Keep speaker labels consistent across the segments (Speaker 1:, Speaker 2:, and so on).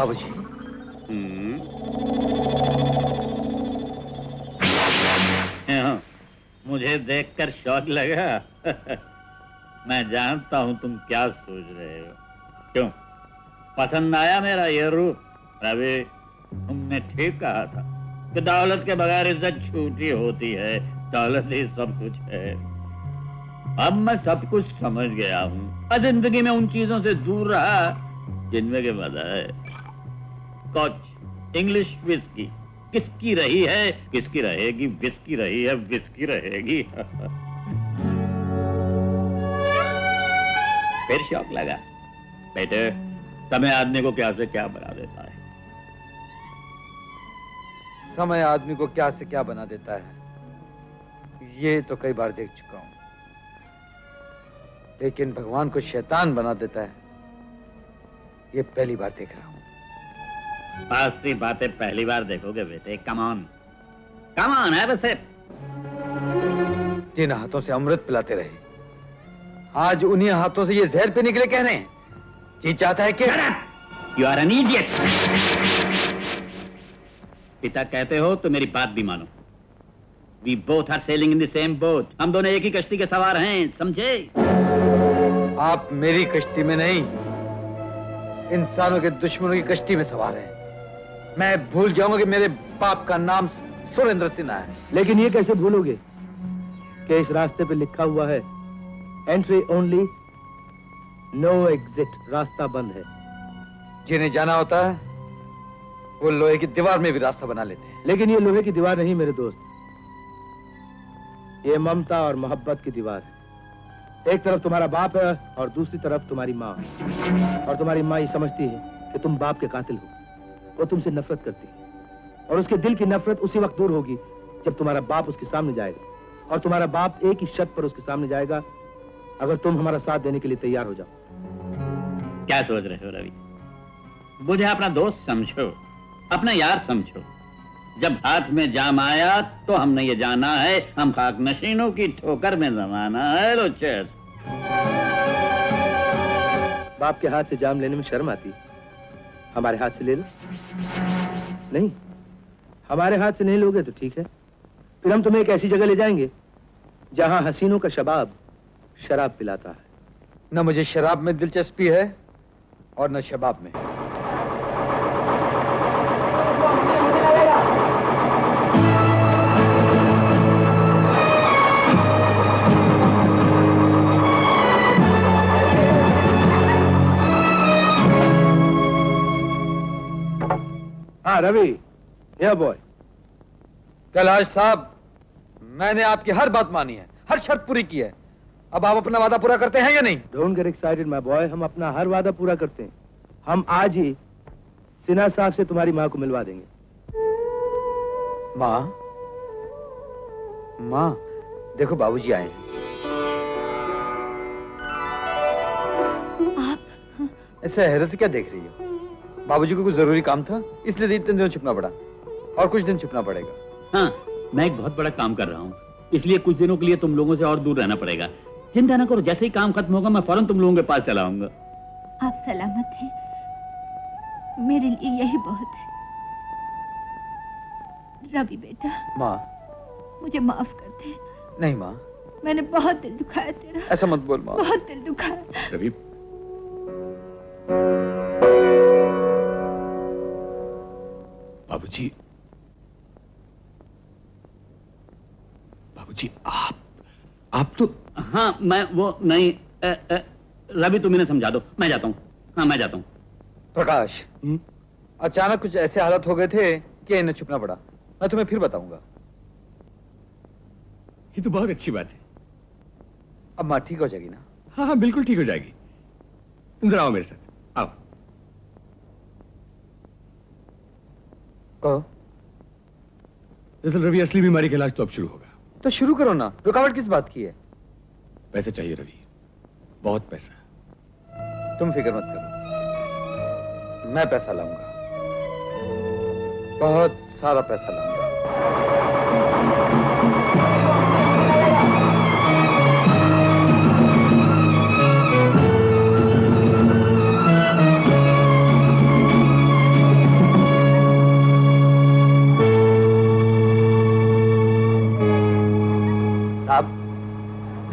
Speaker 1: बाबूजी।
Speaker 2: मुझे देखकर शौक लगा। मैं जानता हूं तुम क्या सोच रहे हो। क्यों, पसंद आया मेरा ये रूप? रवि, तुमने ठीक कहा था कि दौलत के बगैर इज्जत झूठी होती है, दौलत ही सब कुछ है। अब मैं सब कुछ समझ गया हूँ। जिंदगी में उन चीजों से दूर रहा जिनमें के मजा है। स्कॉच, इंग्लिश विस्की किसकी रही है, किसकी रहेगी? विस्की रही है, विस्की रहेगी। फिर शौक लगा। बेटे, समय आदमी को क्या से क्या बना देता है।
Speaker 1: समय आदमी को क्या से क्या बना देता है, ये तो कई बार देख चुका हूं, लेकिन भगवान को शैतान बना देता है, ये पहली बार देख रहा हूं।
Speaker 2: बात सी बातें पहली बार देखोगे बेटे। कमान है वैसे।
Speaker 1: जिन हाथों से अमृत पिलाते रहे, आज उन्हीं हाथों से ये जहर पीने के लिए कह रहे हैं। जी चाहता है कि
Speaker 2: यू आर एन इडियट। पिता कहते हो तो मेरी बात भी मानो। We both are sailing in the same boat. हम दोनों एक ही कश्ती के सवार हैं, समझे?
Speaker 1: आप मेरी कश्ती में नहीं, इंसानों के दुश्मनों की कश्ती में सवार हैं। मैं भूल जाऊंगा कि मेरे बाप का नाम सुरेंद्र सिन्हा है।
Speaker 3: लेकिन ये कैसे भूलोगे कि इस रास्ते पे लिखा हुआ है एंट्री ओनली, नो एग्जिट, रास्ता बंद है।
Speaker 1: जिन्हें जाना होता है वो लोहे की दीवार में भी रास्ता बना लेते हैं।
Speaker 3: लेकिन ये लोहे की दीवार नहीं मेरे दोस्त, ये ममता और मोहब्बत की दीवार है। एक तरफ तुम्हारा बाप है और दूसरी तरफ तुम्हारी माँ। और तुम्हारी माँ ये समझती है कि तुम बाप के कातिल हो। वो तुमसे नफरत करती है और उसके दिल की नफरत उसी वक्त दूर होगी जब तुम्हारा बाप उसके सामने जाएगा। और तुम्हारा बाप एक ही शर्त पर उसके सामने जाएगा, अगर तुम हमारा साथ देने के लिए तैयार हो जाओ।
Speaker 2: क्या सोच रहे हो रवि? मुझे अपना दोस्त समझो, अपना यार समझो। जब हाथ में जाम आया तो हमने ये जाना है, हम खाक नशीनों की ठोकर में जमाना है। लो चेस।
Speaker 3: बाप के हाथ से जाम लेने में शर्म आती, हमारे हाथ से ले लो। नहीं, हमारे हाथ से नहीं लोगे तो ठीक है, फिर हम तुम्हें एक ऐसी जगह ले जाएंगे जहां हसीनों का शबाब शराब पिलाता है।
Speaker 1: न मुझे शराब में दिलचस्पी है और न शबाब में।
Speaker 3: हाँ रवि, या बॉय।
Speaker 1: कैलाश साहब, मैंने आपकी हर बात मानी है, हर शर्त पूरी की है। अब आप अपना वादा पूरा करते हैं या नहीं?
Speaker 3: Don't get excited my boy, हम अपना हर वादा पूरा करते हैं। हम आज ही सिन्हा साहब से तुम्हारी माँ को मिलवा देंगे।
Speaker 1: माँ, माँ, देखो बाबूजी आए हैं।
Speaker 4: आप
Speaker 1: ऐसे हैरत से क्या देख रही हो? बाबूजी को कुछ जरूरी काम था, इसलिए इतने दिनों छुपना पड़ा और कुछ दिन छुपना पड़ेगा।
Speaker 2: हाँ, मैं एक बहुत बड़ा काम कर रहा हूँ, इसलिए कुछ दिनों के लिए तुम लोगों से और दूर रहना पड़ेगा। चिंता ना करो, जैसे ही काम खत्म होगा मैं फौरन तुम लोगों के पास चला आऊंगा।
Speaker 4: आप सलामत हैं, मेरे लिए यही बहुत है। रवि बेटा।
Speaker 1: माँ,
Speaker 4: मुझे माफ कर दे।
Speaker 1: नहीं माँ,
Speaker 4: मैंने बहुत दिल दुखाया तेरा।
Speaker 1: ऐसा मत बोल माँ।
Speaker 4: बहुत दिल दुखाया।
Speaker 2: रवि, बाबूजी, बाबूजी, आप तो। हाँ, मैं वो नहीं। रवि, तुम इन्हें समझा दो, मैं जाता हूँ। हाँ, मैं जाता हूँ।
Speaker 1: प्रकाश, अचानक कुछ ऐसे हालत हो गए थे कि इन्हें छुपना पड़ा। मैं तुम्हें फिर बताऊंगा।
Speaker 5: ये तो बहुत अच्छी बात है।
Speaker 1: अब माँ ठीक हो जाएगी ना?
Speaker 5: हाँ हाँ, बिल्कुल ठीक हो जाएगी। तुम जरा आओ मेरे साथ, आओ।
Speaker 1: कहो।
Speaker 5: दरअसल रवि, असली बीमारी का इलाज तो अब शुरू होगा।
Speaker 1: तो शुरू करो ना, रुकावट किस बात की है?
Speaker 5: पैसा चाहिए रवि, बहुत पैसा।
Speaker 1: तुम फिक्र मत करो, मैं पैसा लाऊंगा, बहुत सारा पैसा लाऊंगा।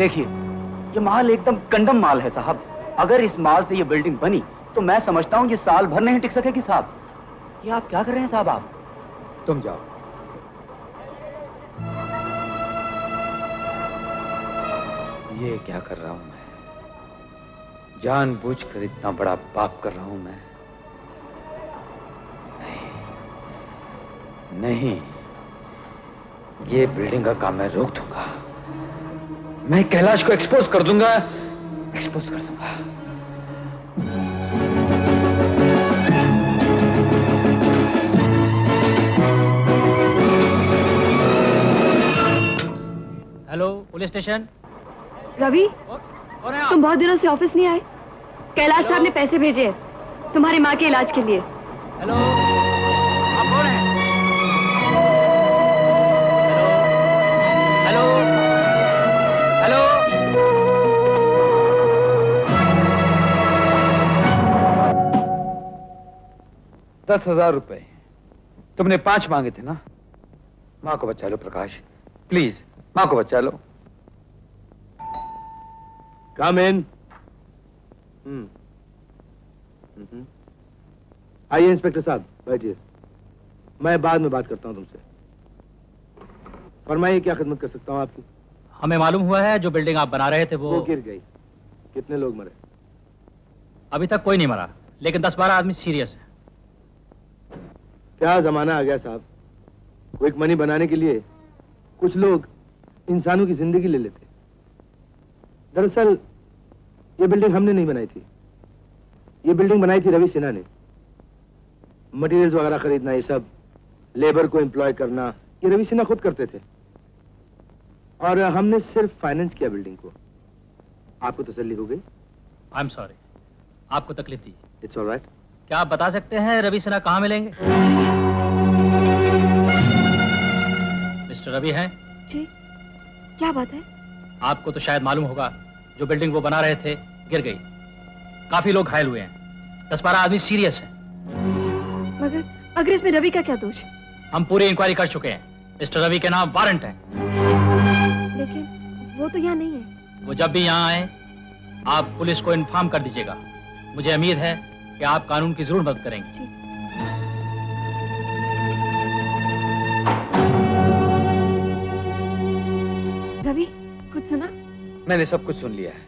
Speaker 6: देखिए, ये माल एकदम कंडम माल है साहब। अगर इस माल से ये बिल्डिंग बनी तो मैं समझता हूँ ये साल भर नहीं टिक सकेगी साहब। ये आप क्या कर रहे हैं साहब? आप
Speaker 1: तुम जाओ। ये क्या कर रहा हूं मैं? जानबूझकर इतना बड़ा पाप कर रहा हूं मैं? नहीं, नहीं, ये बिल्डिंग का काम मैं रोक दूंगा। मैं कैलाश को एक्सपोज कर दूंगा, एक्सपोज कर दूंगा।
Speaker 7: Hello, police station.
Speaker 8: रवि,
Speaker 7: कौन है आप?
Speaker 8: तुम बहुत दिनों से ऑफिस नहीं आए। कैलाश साहब ने पैसे भेजे हैं तुम्हारी माँ के इलाज के लिए।
Speaker 7: हेलो, आप कौन हैं? Hello, hello, hello.
Speaker 1: 10,000 रुपए तुमने 5 मांगे थे ना? माँ को बचा लो प्रकाश, प्लीज माँ को बचा लो।
Speaker 3: कम इन। आइए इंस्पेक्टर साहब, बैठिए। मैं बाद में बात करता हूं तुमसे। फरमाइए, क्या खिदमत कर सकता हूं आपकी?
Speaker 7: हमें मालूम हुआ है जो बिल्डिंग आप बना रहे थे
Speaker 3: वो गिर गई। कितने लोग मरे?
Speaker 7: अभी तक कोई नहीं मरा, लेकिन 10-12 आदमी सीरियस है।
Speaker 3: क्या जमाना आ गया साहब। क्विक मनी बनाने के लिए कुछ लोग इंसानों की जिंदगी ले लेते। दरअसल ये बिल्डिंग हमने नहीं बनाई थी। ये बिल्डिंग बनाई थी रवि सिन्हा ने। मटेरियल्स वगैरह खरीदना, ये सब, लेबर को एम्प्लॉय करना, ये रवि सिन्हा खुद करते थे। और हमने सिर्फ फाइनेंस किया बिल्डिंग को। आपको तसल्ली हो गई?
Speaker 7: आई एम सॉरी, आपको तकलीफ दी।
Speaker 3: It's alright.
Speaker 7: क्या आप बता सकते हैं रवि सिन्हा कहाँ मिलेंगे? मिस्टर रवि हैं?
Speaker 8: जी, क्या बात है?
Speaker 7: आपको तो शायद मालूम होगा, जो बिल्डिंग वो बना रहे थे गिर गई। काफी लोग घायल हुए हैं, 10-12 आदमी सीरियस हैं।
Speaker 8: मगर इसमें रवि का क्या दोष?
Speaker 7: हम पूरी इंक्वायरी कर चुके हैं। मिस्टर रवि के नाम वारंट है।
Speaker 8: लेकिन वो तो यहाँ नहीं है।
Speaker 7: वो जब भी यहाँ आए आप पुलिस को इन्फॉर्म कर दीजिएगा। मुझे उम्मीद है कि आप कानून की जरूर मदद करेंगे।
Speaker 8: जी। रवि, कुछ सुना?
Speaker 1: मैंने सब कुछ सुन लिया है।